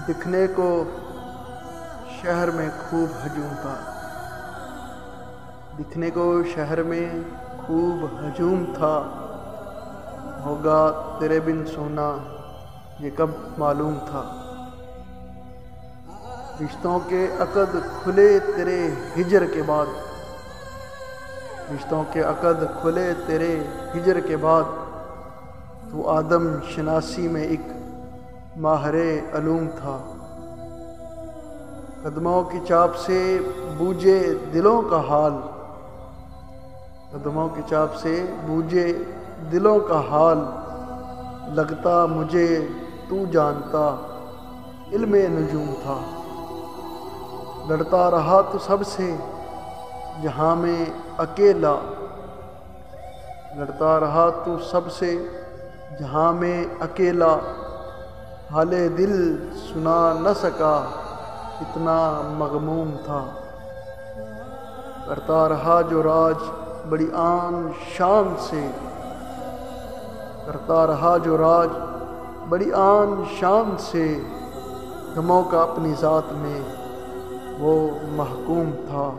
دکھنے کو شہر میں خوب ہجوم تھا، دکھنے کو شہر میں خوب ہجوم تھا، ہوگا تیرے بن سونا یہ کب معلوم تھا۔ رشتوں کے عقد کھلے تیرے ہجر کے بعد، رشتوں کے عقد کھلے تیرے ہجر کے بعد، تو آدم شناسی میں ایک ماہر علوم تھا۔ قدموں کی چاپ سے بوجھے دلوں کا حال، قدموں کی چاپ سے بوجھے دلوں کا حال، لگتا مجھے تو جانتا علم نجوم تھا۔ لڑتا رہا تو سب سے جہاں میں اکیلا، لڑتا رہا تو سب سے جہاں میں اکیلا، حال دل سنا نہ سکا اتنا مغموم تھا۔ کرتا رہا جو راج بڑی آن شان سے، کرتا رہا جو راج بڑی آن شان سے، غموں کا اپنی ذات میں وہ محکوم تھا۔